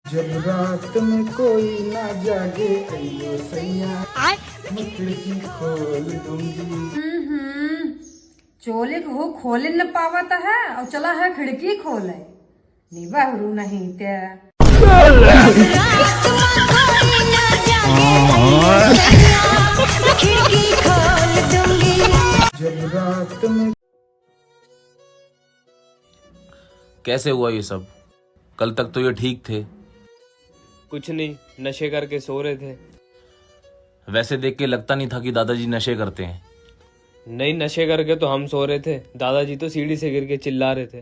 जब रात में कोई ना जागे अयो सैया मैं खिड़की खोल दूंगी। चोले को खोले न पावत है और चला है खिड़की खोले निबाहरू नहीं ते जब रात में। कैसे हुआ ये सब? कल तक तो ये ठीक थे। कुछ नहीं, नशे करके सो रहे थे। वैसे देख के लगता नहीं था कि दादाजी नशे करते हैं। नहीं, नशे करके तो हम सो रहे थे, दादाजी तो सीढ़ी से गिर के चिल्ला रहे थे।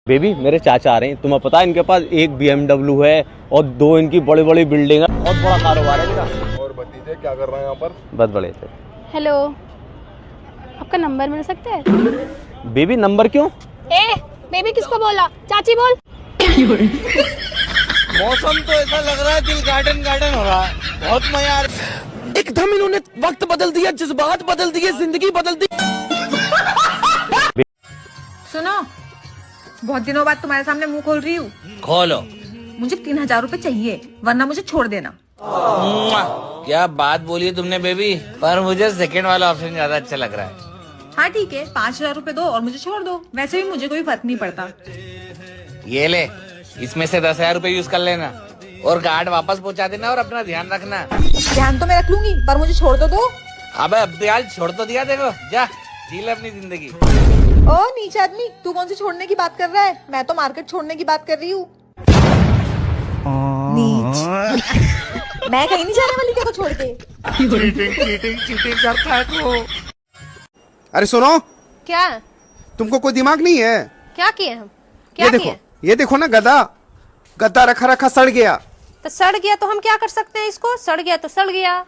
बेबी मेरे चाचा आ रहे हैं, तुम्हें पता है इनके पास एक BMW है और 2 इनकी बड़ी बड़ी बिल्डिंग है, बहुत बड़ा कारोबार है इनका। और भतीजे क्या कर रहे हैं यहाँ पर? बहुत बड़े थे। हेलो, आपका नंबर मिल सकता है? बेबी नंबर क्यों? बेबी किसको बोला? चाची बोल। मौसम तो ऐसा लग रहा है दिल गार्डन गार्डन हो रहा है, बहुत मजा आ रहा है। एकदम इन्होंने वक्त बदल दिया, जज्बात बदल दिए, जिंदगी बदल दी। सुनो, बहुत दिनों बाद तुम्हारे सामने मुंह खोल रही हूँ। खोलो। मुझे 3000 रुपए चाहिए वरना मुझे छोड़ देना। क्या बात बोली है तुमने बेबी, पर मुझे सेकंड वाला ऑप्शन ज्यादा अच्छा लग रहा है। हाँ ठीक है, 5000 रुपए दो और मुझे छोड़ दो, वैसे भी मुझे कोई फर्क नहीं पड़ता। ये ले, इसमें से 10,000 रुपए यूज कर लेना और कार्ड वापस पहुंचा देना और अपना ध्यान रखना। ध्यान तो मैं रख लूंगी पर मुझे छोड़ दो। अबे अब तो यार छोड़ तो दिया, देखो जा जी ले अपनी जिंदगी। ओ नीच आदमी, तू कौन सी छोड़ने की बात कर रहा है? मैं तो मार्केट छोड़ने की बात कर रही हूँ। नीच। मैं कहीं नहीं जाने वाली तेरे को छोड़ के। चीटिंग करता है तू। अरे सुनो, क्या? तुमको कोई दिमाग नहीं है? क्या किए हम? क्या ये देखो, ये देखो ना, गद्दा रखा रखा सड़ गया। तो सड़ गया तो हम क्या कर सकते हैं इसको? सड़ गया तो सड़ गया।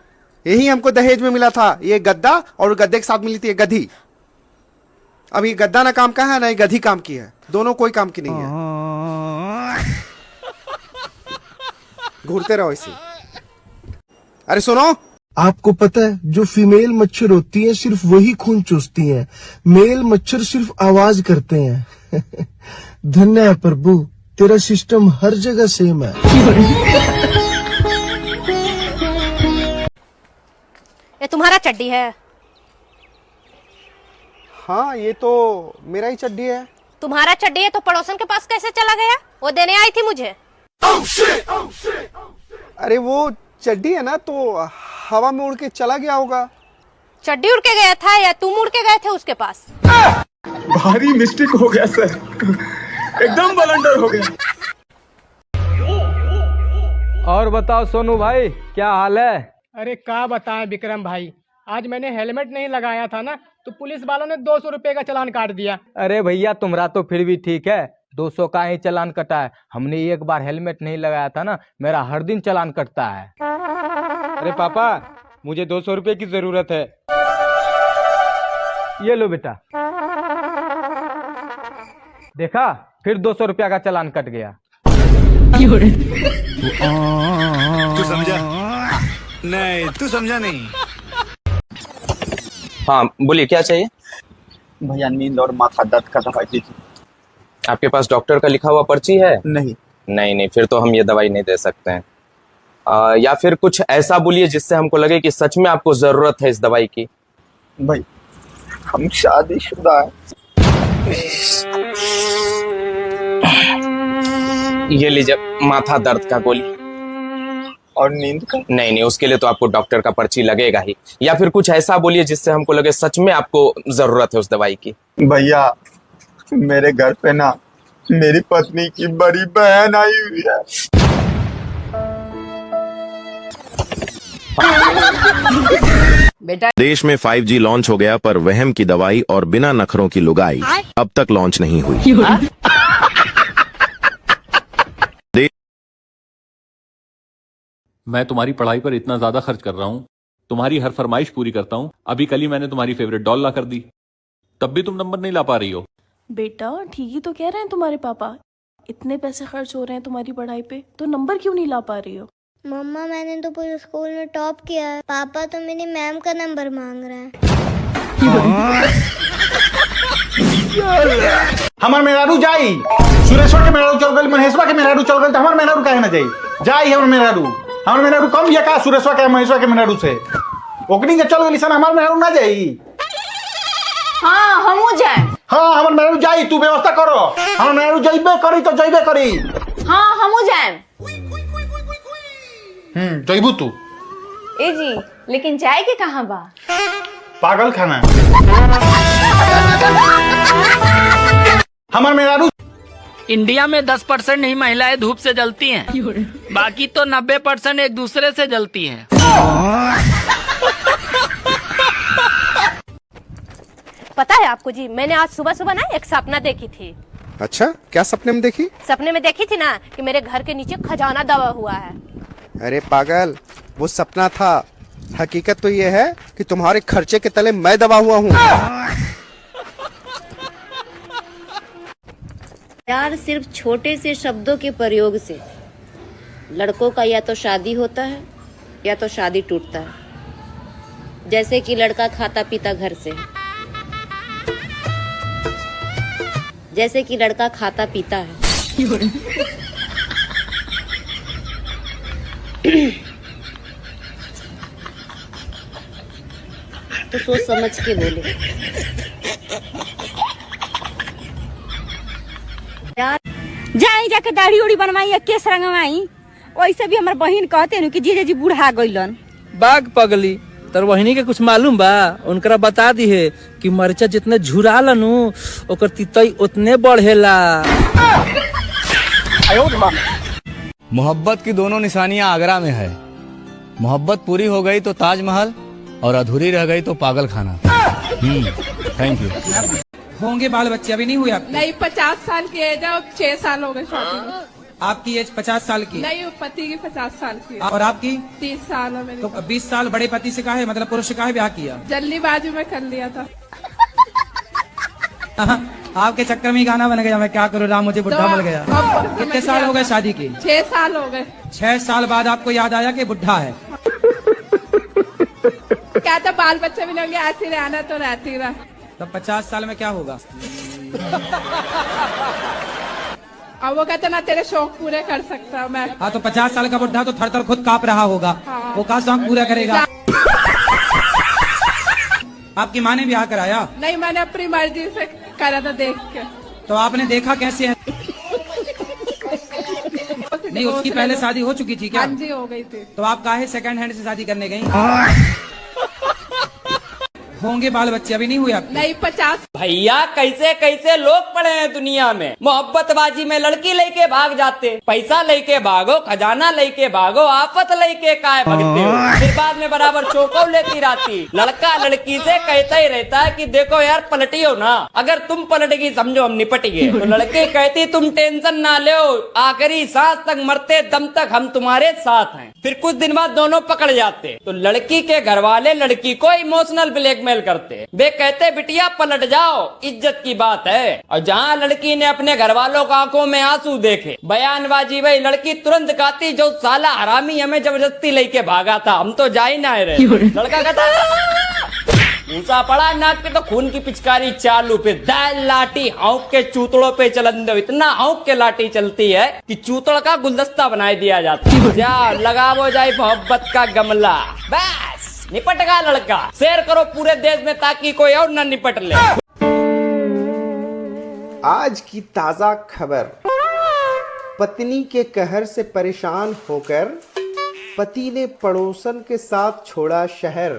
यही हमको दहेज में मिला था, ये गद्दा, और गद्दे के साथ मिली थी ये गधी। अब ये गद्दा ना काम का है ना ये गधी काम की है, दोनों कोई काम की नहीं है। घूरते रहो इसे। अरे सुनो, आपको पता है जो फीमेल मच्छर होती है सिर्फ वही खून चूसती हैं, मेल मच्छर सिर्फ आवाज करते हैं। धन्य है प्रभु, तेरा सिस्टम हर जगह सेम है। ये तुम्हारा चड्डी है? हाँ ये तो मेरा ही चड्डी है। तुम्हारा चड्डी है तो पड़ोसन के पास कैसे चला गया? वो देने आई थी मुझे। अरे वो चड्डी है ना, तो हवा में उड़ के चला गया होगा। चड्डी उड़ के गया था या तुम उड़ के गए थे उसके पास? भारी मिस्टेक हो गया सर, एकदम ब्लंडर हो गया। और बताओ सोनू भाई, क्या हाल है? अरे क्या बताएं विक्रम भाई, आज मैंने हेलमेट नहीं लगाया था ना, तो पुलिस वालों ने 200 रुपए का चालान काट दिया। अरे भैया तुम्हारा तो फिर भी ठीक है, 200 का ही चालान कटा है। हमने एक बार हेलमेट नहीं लगाया था ना, मेरा हर दिन चालान कटता है। अरे पापा, मुझे 200 रुपए की जरूरत है। ये लो बेटा। देखा, फिर 200 रुपया का चालान कट गया। तू समझा नहीं? तू समझा नहीं? हाँ बोलिए, क्या चाहिए? भैया नींद और माथा दर्द का दवाई दीजिए। आपके पास डॉक्टर का लिखा हुआ पर्ची है? नहीं। नहीं, फिर तो हम ये दवाई नहीं दे सकते हैं। या फिर कुछ ऐसा बोलिए जिससे हमको लगे कि सच में आपको जरूरत है इस दवाई की। भाई हम शादीशुदा हैं। ये लीजिए माथा दर्द का गोली। और नींद का? नहीं, उसके लिए तो आपको डॉक्टर का पर्ची लगेगा ही। या फिर कुछ ऐसा बोलिए जिससे हमको लगे सच में आपको जरूरत है उस दवाई की। भैया मेरे घर पे ना मेरी पत्नी की बड़ी बहन आई हुई है। बेटा देश में 5G लॉन्च हो गया, पर वहम की दवाई और बिना नखरों की लुगाई अब तक लॉन्च नहीं हुई। मैं तुम्हारी पढ़ाई पर इतना ज्यादा खर्च कर रहा हूँ, तुम्हारी हर फरमाइश पूरी करता हूँ। अभी कल ही मैंने तुम्हारी फेवरेट डॉल ला कर दी, तब भी तुम नंबर नहीं ला पा रही हो। बेटा ठीक ही तो कह रहे हैं तुम्हारे पापा, इतने पैसे खर्च हो रहे हैं तुम्हारी पढ़ाई पे, तो नंबर क्यों नहीं ला पा रही हो? मम्मा मैंने तो पूरे स्कूल में टॉप किया है, पापा तो मेरी मैम का नंबर मांग रहा है। हमार मेहरारू जाई, सुरेश्वर के मेहरारू चल गई, महेश्वर के मेहरारू चल गई, तो हमार मेहरारू काहे ना जाई हमार मेहरारू कम या का सुरेश्वर के महेश्वर के मेहरारू से ओकनी के चल गई सन, हमार मेहरारू ना जाई। हाँ हमू जाए। हाँ हमार मेहरारू जाई, तू व्यवस्था करो, हमार मेहरारू जइबे करी तो जइबे करी। हाँ हमू जाए। जइबू तू। ए जी लेकिन जाए के कहाँ बा? पागल खाना। हमार मेहरारू इंडिया में 10% ही महिलाएं धूप से जलती हैं, बाकी तो 90% एक दूसरे से जलती हैं। पता है आपको जी, मैंने आज सुबह सुबह ना एक सपना देखी थी। अच्छा, क्या सपने में देखी? सपने में देखी थी ना कि मेरे घर के नीचे खजाना दबा हुआ है। अरे पागल, वो सपना था, हकीकत तो ये है कि तुम्हारे खर्चे के तले मैं दबा हुआ हूँ। प्यार सिर्फ छोटे से शब्दों के प्रयोग से लड़कों का या तो शादी होता है या तो शादी टूटता है। जैसे कि लड़का खाता पीता घर से, जैसे कि लड़का खाता पीता है। तो सोच समझ के बोले। जाई जाके दाढ़ी उड़ी बनवाई, केस रंगवाई। वैसे भी हमार बहन कहते हैं कि जीजा जी बूढ़ा गइलन। बाग पगली तर वहिनी के कुछ मालूम बा? उनकरा बता दी है कि मरचा जितने झुराला नु ओकर तितई उतने बढ़ेला। मोहब्बत की दोनों निशानियां आगरा में है। मोहब्बत पूरी हो गई तो ताजमहल और अधूरी रह गई तो पागल खाना। Thank you. होंगे बाल बच्चे? अभी नहीं हुए आप? नहीं, 50 साल की एज है, 6 साल हो गए शादी में। आपकी एज 50 साल की? नहीं, पति की 50 साल की। और आपकी? 30 साल है मेरी। तो 20 साल बड़े पति से काहे, मतलब पुरुष से काहे ब्याह किया? जल्दीबाजी में कर लिया था। आपके चक्कर में ही गाना बन गया, मैं क्या करूँ राम मुझे बुढ़ा मिल गया। कितने साल हो गए शादी की? 6 साल हो गए। 6 साल बाद आपको याद आया कि बुढ़ा है? क्या तो बाल बच्चे भी होंगे, ऐसे रहना तो रहती रहा। तो 50 साल में क्या होगा? अब वो कहते ना तेरे शौक पूरे कर सकता हूँ मैं। हाँ, तो 50 साल का बुढ़ा तो थर थर खुद कांप रहा होगा। हाँ। वो कहाँ शौक पूरा करेगा? आपकी माँ ने ब्याह कराया? नहीं, मैंने अपनी मर्जी से करा था देख के। तो आपने देखा कैसे है? नहीं, उसकी पहले शादी हो चुकी थी क्या? हाँ जी, हो गई थी। तो आप काहे सेकंड हैंड से शादी करने गई? होंगे बाल बच्चे? अभी नहीं हुए आप? नहीं, 50। भैया कैसे कैसे लोग पड़े हैं दुनिया में। मोहब्बतबाजी में लड़की लेके भाग जाते, पैसा लेके भागो, खजाना लेके भागो, आफत लेके काहे भगते हो? फिर बाद में बराबर चौको लेती रहती। लड़का लड़की से कहता ही रहता है कि देखो यार पलटी हो ना, अगर तुम पलट गई समझो हम निपट गए। तो लड़की कहती तुम टेंशन ना लो, आखिरी सांस तक मरते दम तक हम तुम्हारे साथ हैं। फिर कुछ दिन बाद दोनों पकड़ जाते, तो लड़की के घर वाले लड़की को इमोशनल ब्लैकमेल करते। वे कहते बिटिया पलट जाओ, इज्जत की बात है। और जहाँ लड़की ने अपने घर वालों को आंखों में आंसू देखे, बयानबाजी भाई, लड़की तुरंत कहती जो साला हरामी हमें जबरदस्ती लेके भागा था, हम तो जा ही ना रहे। लड़का कहता ऊंचा पड़ा नाक पे तो खून की पिचकारी चालू, पे दाल लाठी हौंक के चूतड़ों पे चलन दो। इतना हौंक के लाठी चलती है कि चूतड़ का गुलदस्ता बना दिया जाता है। जा लगावो जाए मोहब्बत का गमला, बस निपट गया लड़का। शेयर करो पूरे देश में ताकि कोई और न निपट ले। आज की ताजा खबर, पत्नी के कहर से परेशान होकर पति ने पड़ोसन के साथ छोड़ा शहर।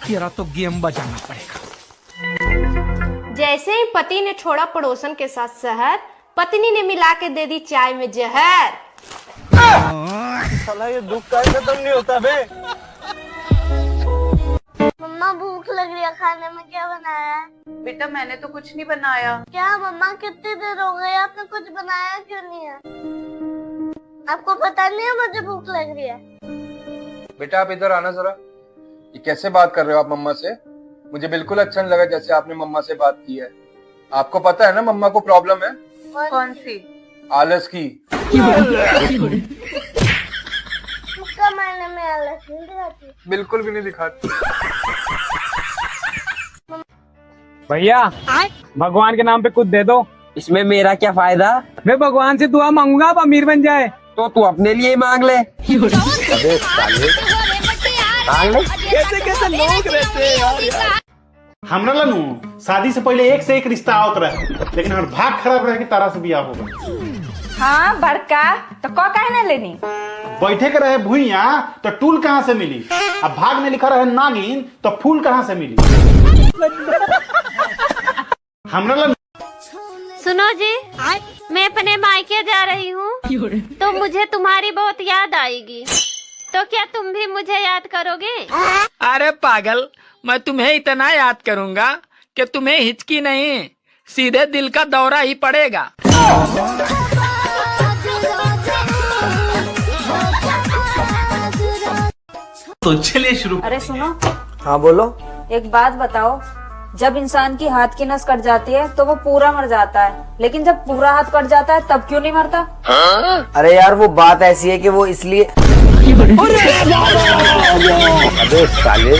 तेरा तो गेम बजाना पड़ेगा। जैसे ही पति ने छोड़ा पड़ोसन के साथ शहर, पत्नी ने मिला के दे दी चाय में जहर। साला ये दुख का खत्म नहीं होता बे। मम्मा भूख लग रही है, खाने में क्या बनाया है? बेटा मैंने तो कुछ नहीं बनाया। क्या मम्मा, कितनी देर हो गई, आपने कुछ बनाया क्यों नहीं है? आपको पता नहीं है मुझे भूख लग रही है? बेटा आप इधर आना जरा। ये कैसे बात कर रहे हो आप मम्मा से? मुझे बिल्कुल अच्छा नहीं लगा जैसे आपने मम्मा से बात की है। आपको पता है ना मम्मा को प्रॉब्लम है? कौन सी? आलस की। मैंने में आलस नहीं दिखाती। बिल्कुल भी नहीं दिखाती। भैया भगवान के नाम पे कुछ दे दो। इसमें मेरा क्या फायदा? मैं भगवान से दुआ मांगूंगा आप अमीर बन जाए। तो तू अपने लिए ही मांग ले। अबे साले, मांग ले। कैसे कैसे लोग रहते हैं यार। हमरा लनू शादी से पहले एक से एक रिश्ता आवत रहे, लेकिन हमार भाग खराब रहे कि तारा से बियाह होगा। हाँ बड़का तो को काहे ना लेनी? बैठे के रहे भुइया तो टूल कहाँ से मिली, अब भाग में लिखा रहे नागिन तो फूल कहाँ से मिली। हमरा लनू सुनो जी, मैं अपने मायके जा रही हूँ तो मुझे तुम्हारी बहुत याद आएगी, तो क्या तुम भी मुझे याद करोगे? अरे पागल, मैं तुम्हें इतना याद करूंगा कि तुम्हें हिचकी नहीं, सीधे दिल का दौरा ही पड़ेगा। तो चलिए शुरू। अरे सुनो। हाँ बोलो। एक बात बताओ, जब इंसान की हाथ की नस कट जाती है तो वो पूरा मर जाता है, लेकिन जब पूरा हाथ कट जाता है तब क्यों नहीं मरता? अरे यार वो बात ऐसी है कि वो इसलिए। अबे साले।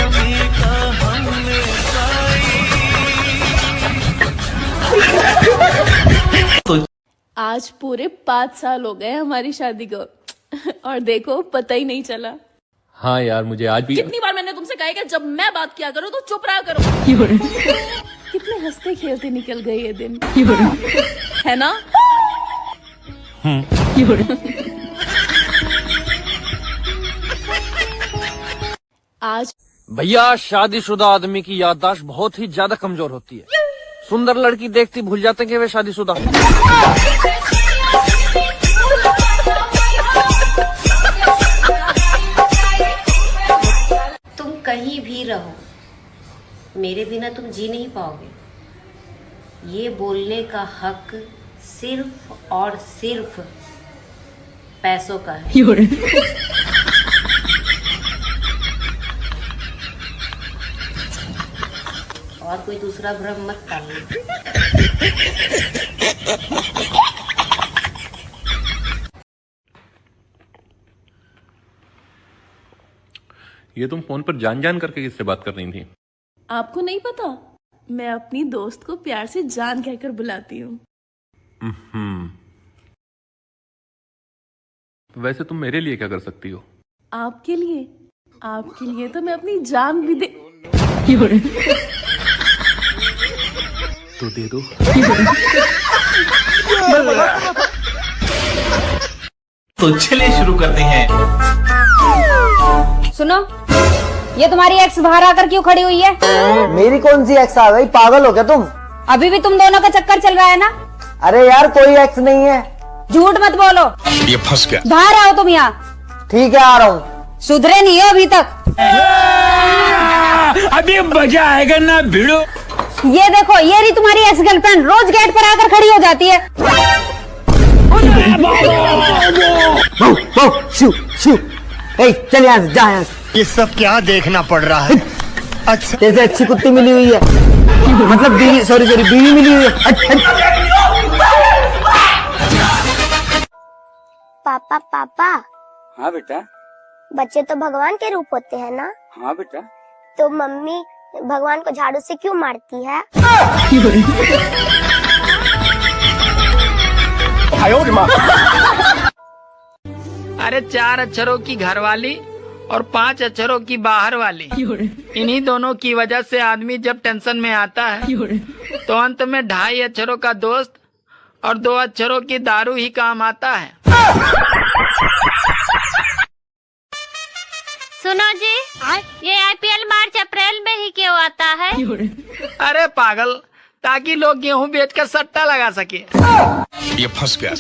आज पूरे 5 साल हो गए हमारी शादी को और देखो पता ही नहीं चला। हाँ यार मुझे आज भी। कितनी बार मैंने तुमसे कहा है कि जब मैं बात किया करूँ तो चुप रहा करो। कितने हंसते खेलते निकल गए ये दिन, है ना? आज भैया शादीशुदा आदमी की याददाश्त बहुत ही ज्यादा कमजोर होती है। सुंदर लड़की देखती भूल जाते हैं कि वे शादीशुदा। तुम कहीं भी रहो, मेरे बिना तुम जी नहीं पाओगे। ये बोलने का हक सिर्फ और सिर्फ पैसों का है। और कोई दूसरा भ्रम मत पालना। ये तुम फोन पर जान जान करके किससे बात कर रही थी? आपको नहीं पता, मैं अपनी दोस्त को प्यार से जान कहकर बुलाती हूँ। वैसे तुम मेरे लिए क्या कर सकती हो? आपके लिए तो मैं अपनी जान भी दे। तो दे दो। तो चलिए शुरू करते हैं। सुनो, ये तुम्हारी एक्स बाहर आकर क्यों खड़ी हुई है? मेरी कौन सी एक्स आ गई? पागल हो क्या तुम? अभी भी तुम दोनों का चक्कर चल रहा है ना? अरे यार कोई एक्स नहीं है। झूठ मत बोलो। ये फंस गया। बाहर आओ तुम यहाँ। ठीक है आ रहा हूँ। सुधरे नहीं हो अभी तक। अभी मजा आएगा ना भिड़ो। ये देखो, ये रही तुम्हारी एक्स गर्लफ्रेंड, रोज गेट पर आकर खड़ी हो जाती है। चल यहाँ से, जा यहाँ से। ये सब क्या देखना पड़ रहा है? अच्छा, जैसे अच्छी कुत्ती मिली हुई है, मतलब बीवी, सॉरी बीवी मिली हुई है। पापा पापा। हाँ बेटा। बच्चे तो भगवान के रूप होते हैं ना? हाँ बेटा। तो मम्मी भगवान को झाड़ू से क्यों मारती है? अरे 4 अक्षरों की घरवाली और 5 अक्षरों की बाहर वाली, इन्हीं दोनों की वजह से आदमी जब टेंशन में आता है तो अंत में 2.5 अक्षरों का दोस्त और 2 अक्षरों की दारू ही काम आता है। सुनो जी, ये IPL मार्च अप्रैल में ही क्यों आता है? अरे पागल, ताकि लोग गेहूं बेचकर सट्टा लगा सके। ये फंस गया।